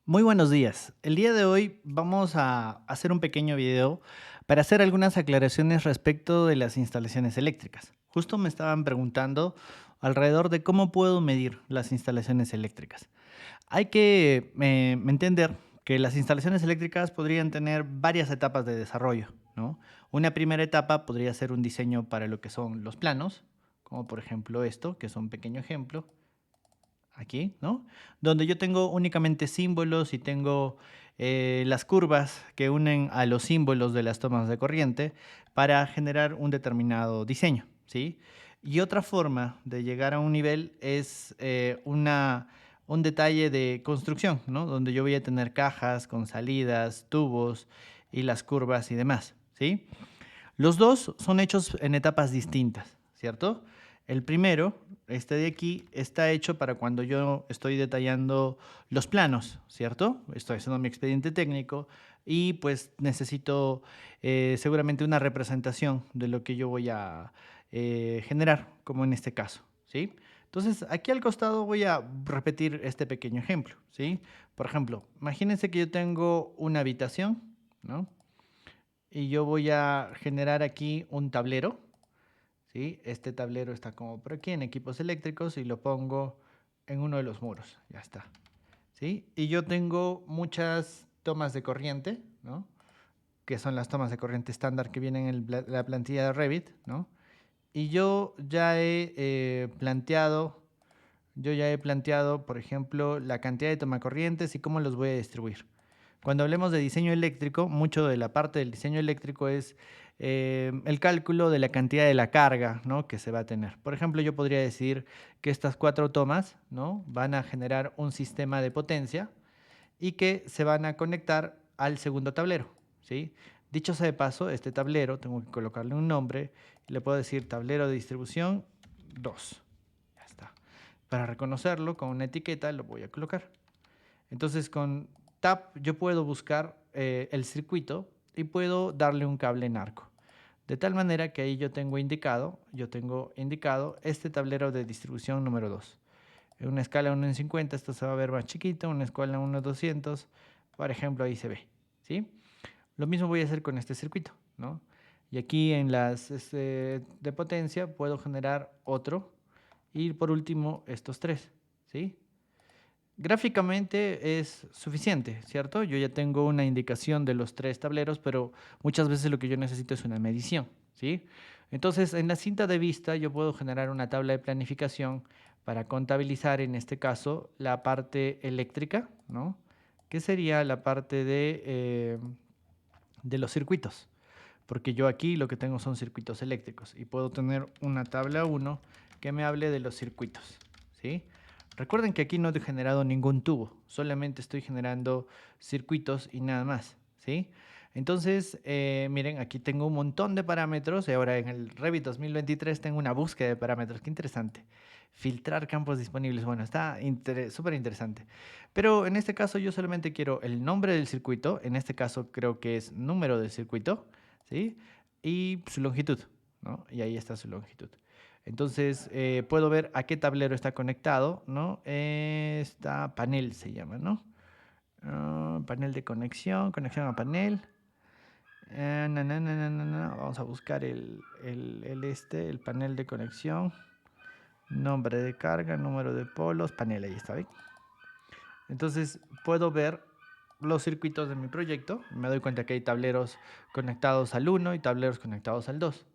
Muy buenos días. El día de hoy vamos a hacer un pequeño video para hacer algunas aclaraciones respecto de las instalaciones eléctricas. Justo me estaban preguntando alrededor de cómo puedo medir las instalaciones eléctricas. Hay que entender que las instalaciones eléctricas podrían tener varias etapas de desarrollo, ¿no? Una primera etapa podría ser un diseño para lo que son los planos, como por ejemplo esto, que es un pequeño ejemplo aquí, ¿no? Donde yo tengo únicamente símbolos y tengo las curvas que unen a los símbolos de las tomas de corriente para generar un determinado diseño, ¿sí? Y otra forma de llegar a un nivel es un detalle de construcción, ¿no? Donde yo voy a tener cajas con salidas, tubos y las curvas y demás, ¿sí? Los dos son hechos en etapas distintas, ¿cierto? El primero, este de aquí, está hecho para cuando yo estoy detallando los planos, ¿cierto? Estoy haciendo mi expediente técnico y pues necesito seguramente una representación de lo que yo voy a generar, como en este caso, ¿sí? Entonces, aquí al costado voy a repetir este pequeño ejemplo, ¿sí? Por ejemplo, imagínense que yo tengo una habitación, ¿no? Y yo voy a generar aquí un tablero, ¿sí? Este tablero está como por aquí en equipos eléctricos y lo pongo en uno de los muros, ya está, ¿sí? Y yo tengo muchas tomas de corriente, ¿no? Que son las tomas de corriente estándar que vienen en la plantilla de Revit, ¿no? Y yo ya he planteado, por ejemplo, la cantidad de tomacorrientes y cómo los voy a distribuir. Cuando hablemos de diseño eléctrico, mucho de la parte del diseño eléctrico es el cálculo de la cantidad de la carga, ¿no?, que se va a tener. Por ejemplo, yo podría decir que estas 4 tomas, ¿no?, van a generar un sistema de potencia y que se van a conectar al segundo tablero, ¿sí? Dicho sea de paso, este tablero tengo que colocarle un nombre y le puedo decir tablero de distribución 2. Ya está. Para reconocerlo con una etiqueta lo voy a colocar. Entonces con Tab yo puedo buscar el circuito y puedo darle un cable en arco. De tal manera que ahí yo tengo indicado este tablero de distribución número 2. En una escala 1 en 50 esto se va a ver más chiquito, una escala 1 en 200, por ejemplo, ahí se ve, ¿sí? Lo mismo voy a hacer con este circuito, ¿no? Y aquí en las de potencia puedo generar otro y por último estos tres, ¿sí? Gráficamente es suficiente, ¿cierto? Yo ya tengo una indicación de los 3 tableros, pero muchas veces lo que yo necesito es una medición, ¿sí? Entonces, en la cinta de vista yo puedo generar una tabla de planificación para contabilizar, en este caso, la parte eléctrica, ¿no? Que sería la parte de los circuitos, porque yo aquí lo que tengo son circuitos eléctricos y puedo tener una tabla 1 que me hable de los circuitos, ¿sí? Recuerden que aquí no he generado ningún tubo, solamente estoy generando circuitos y nada más, ¿sí? Entonces, miren, aquí tengo un montón de parámetros y ahora en el Revit 2023 tengo una búsqueda de parámetros. Qué interesante. Filtrar campos disponibles. Bueno, está súper interesante. Pero en este caso yo solamente quiero el nombre del circuito. En este caso creo que es número del circuito, ¿sí? Y su longitud, ¿no? Y ahí está su longitud. Entonces, puedo ver a qué tablero está conectado, ¿no? Esta panel se llama, ¿no? Panel de conexión, conexión a panel. Vamos a buscar el panel de conexión. Nombre de carga, número de polos, panel, ahí está, ¿bien? Entonces puedo ver los circuitos de mi proyecto. Me doy cuenta que hay tableros conectados al 1 y tableros conectados al 2.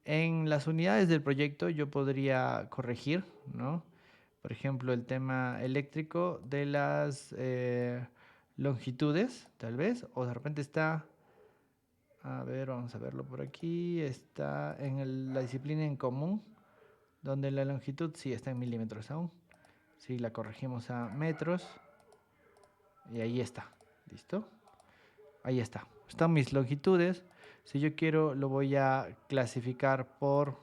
En las unidades del proyecto yo podría corregir, ¿no? Por ejemplo, el tema eléctrico de las longitudes, tal vez, o de repente está, a ver, vamos a verlo por aquí, está en la disciplina en común, donde la longitud sí está en milímetros aún. Sí, la corregimos a metros y ahí está, ¿listo? Ahí está, están mis longitudes. Si yo quiero, lo voy a clasificar por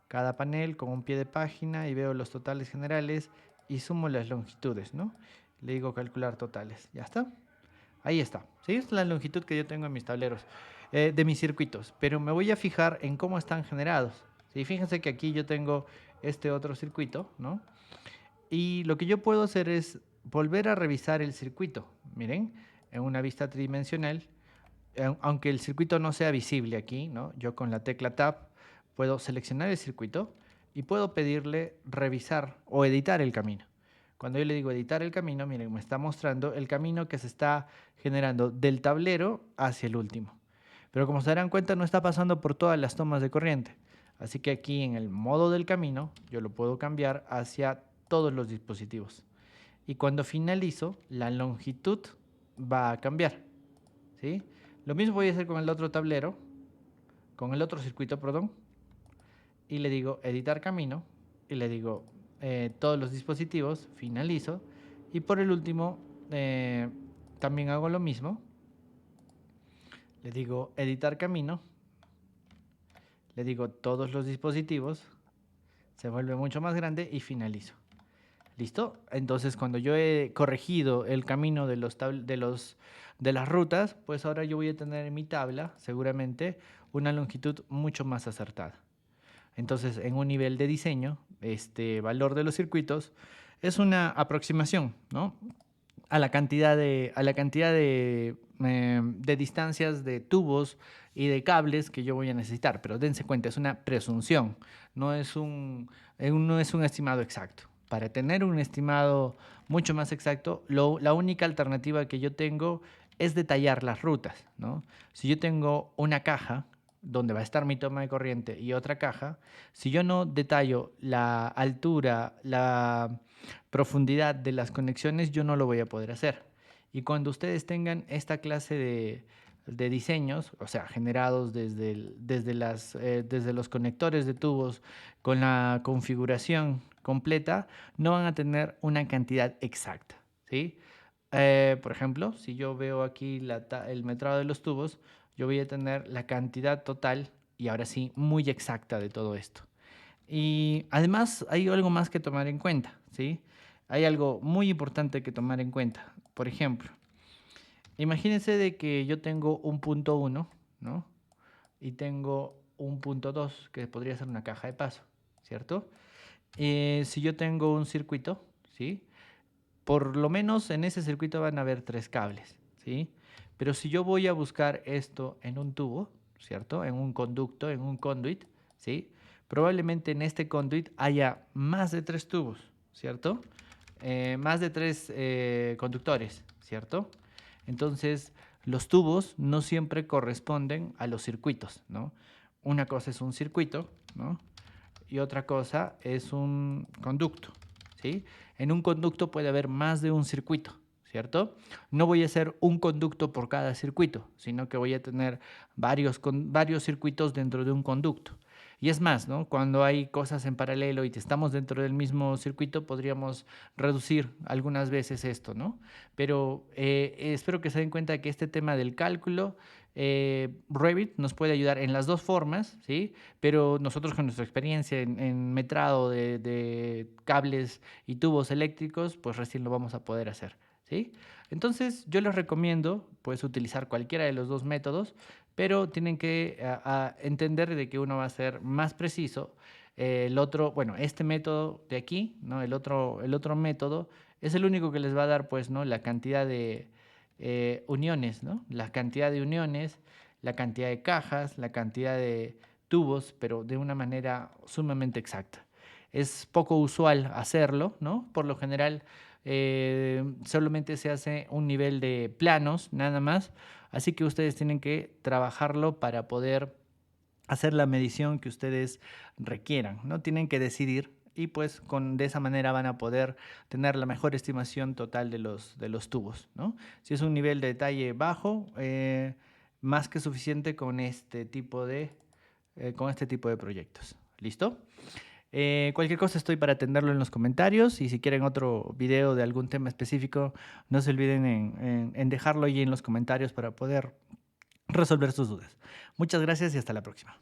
cada panel con un pie de página y veo los totales generales y sumo las longitudes, ¿no? Le digo calcular totales, ¿ya está? Ahí está, ¿sí? Esta es la longitud que yo tengo en mis tableros, de mis circuitos, pero me voy a fijar en cómo están generados. ¿Sí? Fíjense que aquí yo tengo este otro circuito, ¿no? Y lo que yo puedo hacer es volver a revisar el circuito, miren, en una vista tridimensional, aunque el circuito no sea visible aquí, ¿no? Yo con la tecla Tab puedo seleccionar el circuito y puedo pedirle revisar o editar el camino. Cuando yo le digo editar el camino, miren, me está mostrando el camino que se está generando del tablero hacia el último. Pero como se darán cuenta, no está pasando por todas las tomas de corriente. Así que aquí en el modo del camino, yo lo puedo cambiar hacia todos los dispositivos. Y cuando finalizo, la longitud va a cambiar, ¿sí? Lo mismo voy a hacer con el otro tablero, con el otro circuito, perdón. Y le digo editar camino. Y le digo todos los dispositivos, finalizo. Y por el último, también hago lo mismo. Le digo editar camino. Le digo todos los dispositivos. Se vuelve mucho más grande y finalizo. ¿Listo? Entonces, cuando yo he corregido el camino de las rutas, pues ahora yo voy a tener en mi tabla, seguramente, una longitud mucho más acertada. Entonces, en un nivel de diseño, este valor de los circuitos es una aproximación, ¿no? A la cantidad de distancias de tubos y de cables que yo voy a necesitar. Pero dense cuenta, es una presunción, no es un estimado exacto. Para tener un estimado mucho más exacto, la única alternativa que yo tengo es detallar las rutas, ¿no? Si yo tengo una caja donde va a estar mi toma de corriente y otra caja, si yo no detallo la altura, la profundidad de las conexiones, yo no lo voy a poder hacer. Y cuando ustedes tengan esta clase de diseños, o sea, generados desde los conectores de tubos con la configuración completa, no van a tener una cantidad exacta, ¿sí? Por ejemplo, si yo veo aquí el metrado de los tubos, yo voy a tener la cantidad total y ahora sí muy exacta de todo esto. Y además hay algo más que tomar en cuenta, ¿sí? Hay algo muy importante que tomar en cuenta. Por ejemplo, imagínense de que yo tengo un punto 1, ¿no? Y tengo un punto 2, que podría ser una caja de paso, ¿cierto? Si yo tengo un circuito, ¿sí? Por lo menos en ese circuito van a haber 3 cables, ¿sí? Pero si yo voy a buscar esto en un tubo, ¿cierto? En un conducto, en un conduit, ¿sí? Probablemente en este conduit haya más de 3 tubos, ¿cierto? Más de 3 conductores, ¿cierto? Entonces, los tubos no siempre corresponden a los circuitos, ¿no? Una cosa es un circuito, ¿no? Y otra cosa es un conducto, ¿sí? En un conducto puede haber más de un circuito, ¿cierto? No voy a hacer un conducto por cada circuito, sino que voy a tener varios circuitos dentro de un conducto. Y es más, ¿no? Cuando hay cosas en paralelo y estamos dentro del mismo circuito, podríamos reducir algunas veces esto, ¿no? Pero espero que se den cuenta que este tema del cálculo, Revit nos puede ayudar en las dos formas, ¿sí? Pero nosotros con nuestra experiencia en metrado de cables y tubos eléctricos, pues recién lo vamos a poder hacer, ¿sí? Entonces yo les recomiendo pues utilizar cualquiera de los dos métodos, pero tienen que entender de que uno va a ser más preciso. El otro, bueno, este método de aquí, ¿no? El otro método es el único que les va a dar pues, ¿no? La cantidad de uniones, ¿no? La cantidad de uniones, la cantidad de cajas, la cantidad de tubos, pero de una manera sumamente exacta. Es poco usual hacerlo, ¿no? Por lo general solamente se hace un nivel de planos, nada más. Así que ustedes tienen que trabajarlo para poder hacer la medición que ustedes requieran, ¿no? Tienen que decidir y pues de esa manera van a poder tener la mejor estimación total de los tubos, ¿no? Si es un nivel de detalle bajo, más que suficiente con este tipo de proyectos. ¿Listo? Cualquier cosa estoy para atenderlo en los comentarios y si quieren otro video de algún tema específico, no se olviden en dejarlo ahí en los comentarios para poder resolver sus dudas. Muchas gracias y hasta la próxima.